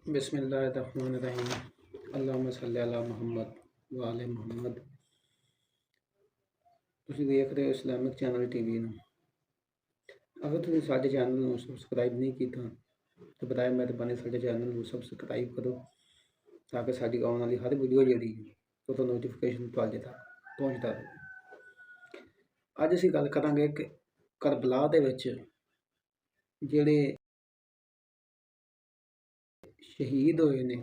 बिस्मिल्लाहिर्रहमानिर्रहीम। अल्लाहुम्मा सल्ली अला मुहम्मद व आले मुहम्मद। ਤੁਸੀਂ ਵੇਖ ਰਹੇ ਹੋ ਇਸਲਾਮਿਕ ਚੈਨਲ ਟੀਵੀ ਨੂੰ। ਅਗਰ ਤੁਸੀਂ ਸਾਡੇ ਚੈਨਲ ਨੂੰ ਸਬਸਕ੍ਰਾਈਬ ਨਹੀਂ ਕੀਤਾ ਤਾਂ ਬਰਾਏ ਮਿਹਰਬਾਨੀ ਸਾਡੇ ਚੈਨਲ ਨੂੰ ਸਬਸਕ੍ਰਾਈਬ ਕਰੋ ਤਾਂ ਕਿ ਸਾਡੀ ਆਉਣ ਵਾਲੀ ਹਰ ਵੀਡੀਓ ਜਿਹੜੀ ਉਹ ਤੋਂ ਨੋਟੀਫਿਕੇਸ਼ਨ ਤੁਹਾਡੇ ਤੱਕ ਪਹੁੰਚਦਾ ਰਹੇ। ਅੱਜ ਅਸੀਂ ਗੱਲ ਕਰਾਂਗੇ ਕਿ ਕਰਬਲਾ ਦੇ ਵਿੱਚ ਜਿਹੜੇ ਸ਼ਹੀਦ ਹੋਏ ਨੇ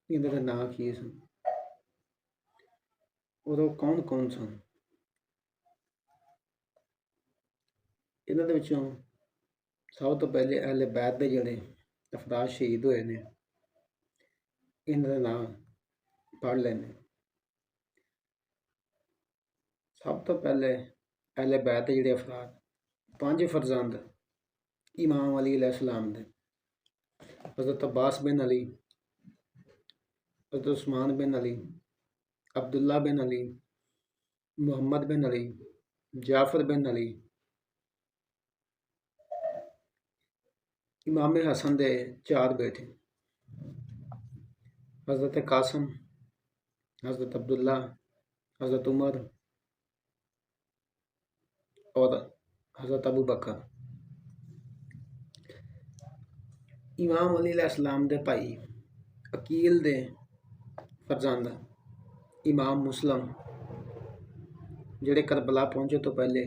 ਇਹਨਾਂ ਦੇ ਨਾਂ ਕੀ ਸਨ, ਉਦੋਂ ਕੌਣ ਕੌਣ ਸਨ। ਇਹਨਾਂ ਦੇ ਵਿੱਚੋਂ ਸਭ ਤੋਂ ਪਹਿਲੇ ਅਹਿਲੇ ਬੈਤ ਦੇ ਜਿਹੜੇ ਅਫਰਾਦ ਸ਼ਹੀਦ ਹੋਏ ਨੇ ਇਹਨਾਂ ਦੇ ਨਾਂ ਪੜ੍ਹ ਲੈਣੇ। ਸਭ ਤੋਂ ਪਹਿਲੇ ਅਹਿਲੇ ਬੈਤ ਦੇ ਜਿਹੜੇ ਅਫਰਾਦ, ਪੰਜ ਫਰਜ਼ੰਦ ਇਮਾਮ ਅਲੀ अलैहिस्सलाम ਦੇ, हज़रत अब्बास बिन अली, हज़रत उस्मान बिन अली, अब्दुल्ला बिन अली, मुहम्मद बिन अली, जाफ़र बिन अली, इमाम हसन दे चार बेटे हज़रत कासम, हज़रत अब्दुल्ला, हज़रत उमर और हज़रत अबू बकर। इमाम अली अलैहिस्सलाम दे भाई अकील दे फरजंद इमाम मुस्लिम ਜਿਹੜੇ ਕਰਬਲਾ ਪਹੁੰਚੇ ਤੋਂ ਪਹਿਲੇ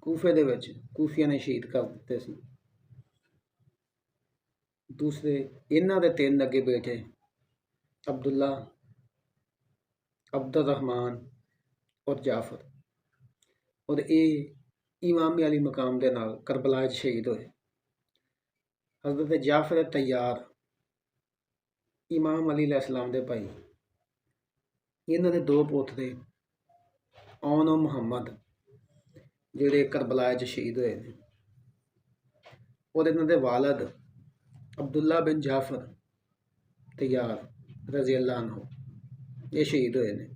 ਕੂਫੇ ਦੇ ਵਿੱਚ ਕੂਫੀਆਂ ਨੇ ਸ਼ਹੀਦ ਕਰ ਦਿੱਤੇ ਸੀ। ਦੂਸਰੇ ਇਹਨਾਂ ਦੇ ਤਿੰਨ ਅੱਗੇ ਬੇਟੇ अब्दुल्ला, अब्दुर्रहमान और जाफर, और ये इमाम अली मकाम के नाल करबला शहीद होए। हज़रत जाफर तैयार इमाम अली अलैहिस्सलाम दे भाई, इन्हां दे दो पोतरे औन मुहम्मद जिहड़े करबला शहीद होए ने, और इन्हां दे वालद अब्दुल्ला बिन जाफर तैयार रज़ी अल्लाह अन्हु ये शहीद होए ने।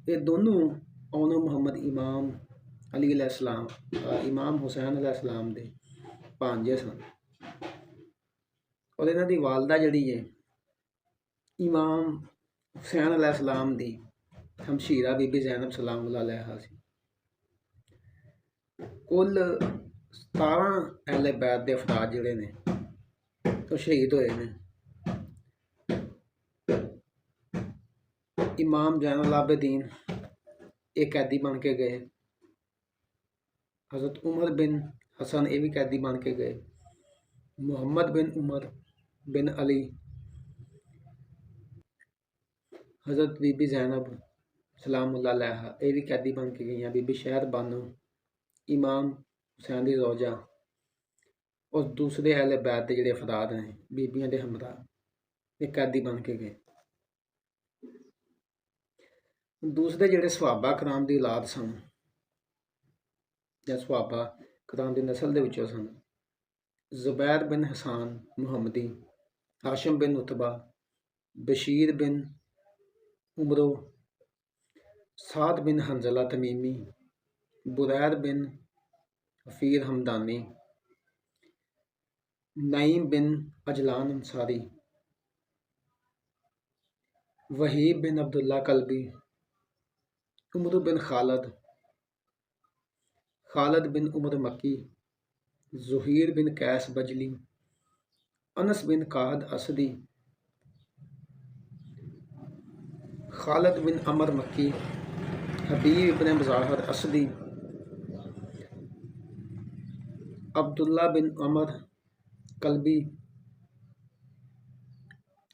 ये दोनों औन मुहम्मद इमाम अली अलैहिस्सलाम इमाम हुसैन अलैहिस्सलाम दे भांजे सन, और इन्हां दी वालदा जिहड़ी है इमाम हुसैन अलैहिस्सलाम दी हमशीरा बीबी ज़ैनब सलाम अलैहा सी। कुल 17 अहले बैत दे अफराद जिहड़े ने तो शहीद होए ने। इमाम ज़ैनुल आबिदीन एक कैदी बन के गए, हज़रत उमर बिन हसन ये भी कैदी बन के गए, मुहम्मद बिन उमर बिन अली, हज़रत बीबी ज़ैनब सलाम अलैहा ये भी कैदी बन के गई, बीबी शहर बानो इमाम हुसैन दी रोजा, और दूसरे अहले बैत के जिहड़े अफराद हैं बीबियां दे हमरा ये कैदी बन के गए। दूसरे जिहड़े सहाबा कराम दी औलाद सन या सहाबा कराम दी नस्ल दे विचों सन, ज़ुबैर बिन हसान मुहम्मदी, हाशिम बिन उत्बा, बशीर बिन उमरो, साद बिन हंजला तमीमी, बुरैर बिन हफीर हमदानी, नईम बिन अजलान अंसारी, वहीब बिन अब्दुल्ला कल्बी, उमर बिन खालद, खालद बिन उमर मक्की, ज़ुहीर बिन कैस बजली, अनस बिन काद असदी, खालद बिन अमर मक्की, हबीब बिन मुज़ाहर असदी, अब्दुल्ला बिन अमर कल्बी,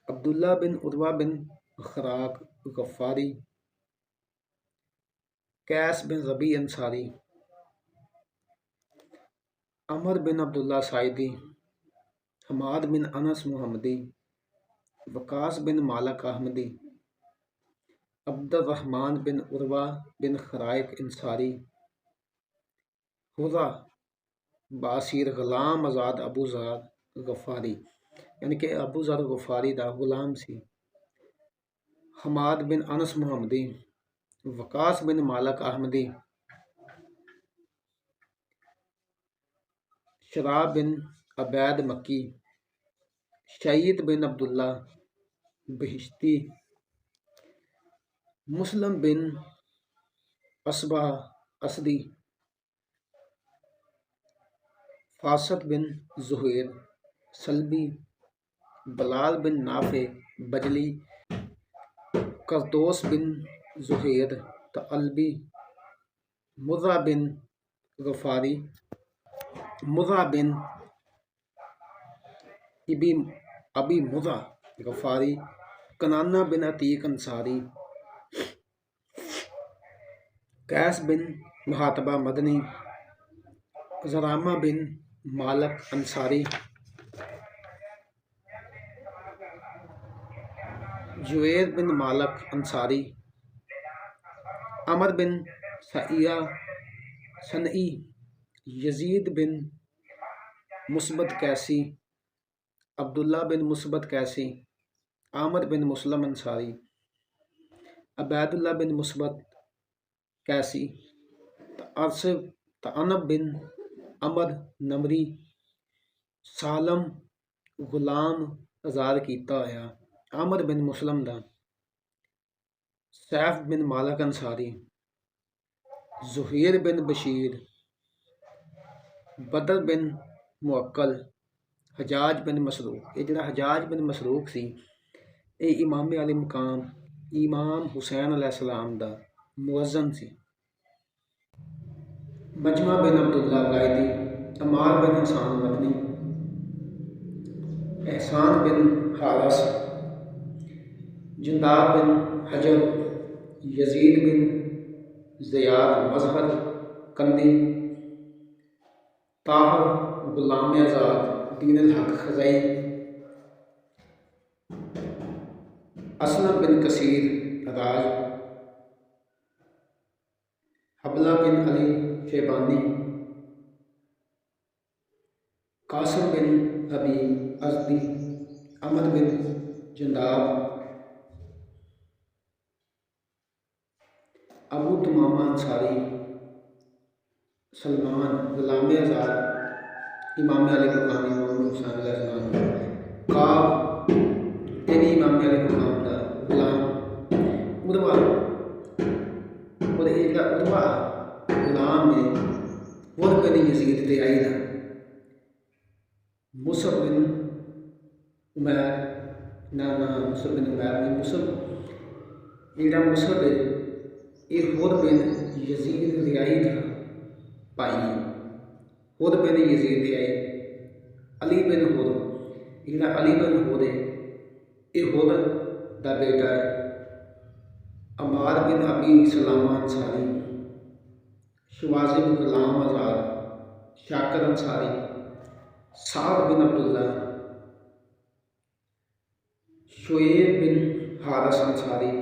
अब्दुल्ला बिन उर्वा बिन खराक गफ़ारी, कैस बिन रबी अंसारी, अमर बिन अब्दुल्ला साइदी, हमाद बिन अनस मुहम्मदी, वकास बिन मालक अहमदी, अब्दुर्रहमान बिन उर्वा बिन खराइक अंसारी, हुदा बासिर गुलाम आज़ाद अबू ज़र गफ़ारी, यानी कि अबू ज़र गफ़ारी दा गुलाम सी। हमाद बिन अनस मुहम्मदी, वकास बिन मालक अहमदी, शराब बिन अबैद मक्की, शहीद बिन अब्दुल्ला बहिश्ती, मुस्लिम बिन असबा असदी, फासद बिन जुहैर सलबी, बलाल बिन नाफे बजली, करदोस बिन जुहैर तअलबी, मुर्रा बिन गफारी, मुर्रा बिन इबी अबी मुर्रा गफारी, कनाना बिन अतीक अंसारी, कैस बिन महातबा मदनी, जरामा बिन मालक अंसारी, जुवेर बिन मालक अंसारी, अमर बिन सइया सनई, यजीद बिन मुस्बत कैसी, अब्दुल्ला बिन मुस्बत कैसी, आमर बिन मुस्लिम अंसारी, अबैदुल्ला बिन मुस्बत कैसी, अरसब तअनब बिन अमर नमरी, सालम गुलाम आज़ाद कीता होया, आमर बिन मुस्लिम दा, सैफ बिन मालक अंसारी, जुहैर बिन बशीर, बदर बिन मुअक्कल, हजाज बिन मसरूक। ये जिहड़ा हजाज बिन मसरूक सी ये इमाम अली मकाम इमाम हुसैन अलैहिस्सलाम दा मुअज्जन सी। मजमा बिन अब्दुल्ला गायदी, अमार बिन हसान मदनी, एहसान बिन हारस, जुंदाब बिन हजर, यजीद बिन ज़ियाद मजहर कंदी, ताहर गुलाम आज़ाद दीन अल हक खज़ई, असलम बिन कसीर राज, हबला बिन अली शेबानी, कासिम बिन अबी अजदी, अमर बिन जुंदाब, अबू तुमामा अंसारी, सलमान गुलाम आज़ाद इमाम अली मकाम इमाम हुसैन अलैहिस्सलाम, काब ये भी इमाम अली मकाम दा गुलाम, उरवा और ये जिहड़ा उरवा गुलाम है वो बिन यजीद ते आई दा, मुसब बिन उमैर ना मुसब बिन उमैर नहीं, मुसब ये जिहड़ा मुसब है ये खुद बिन यजीद रियाई था भाई, खुद बिन यजीद रियाई, अली बिन खुद ये जिहड़ा अली बिन खुद है ये खुद दा बेटा है, अमार बिन अबी सलामा अंसारी, शवाजिब गुलाम आज़ाद, शाकर अंसारी, साद बिन अब्दुल्ला, शुएब बिन हारस अंसारी,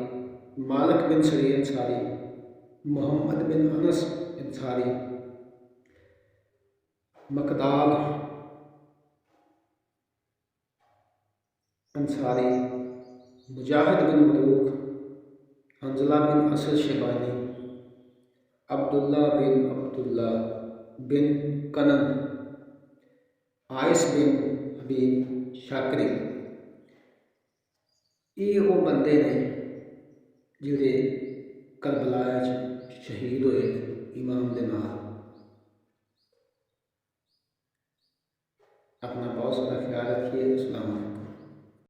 मालिक बिन सरी अंसारी, मोहम्मद बिन अनस अंसारी, मकदाद अंसारी, मुजाहिद बिन मलूक, हंजला बिन असद शेबानी, अब्दुल्ला बिन कनन, आयस बिन हबीब शाकरी। ये वो बंदे ने जिहड़े करबला शहीद होए इमाम दे नाल। अपना बहुत सारा ख्याल रखिए। अस्सलाम वालेकुम।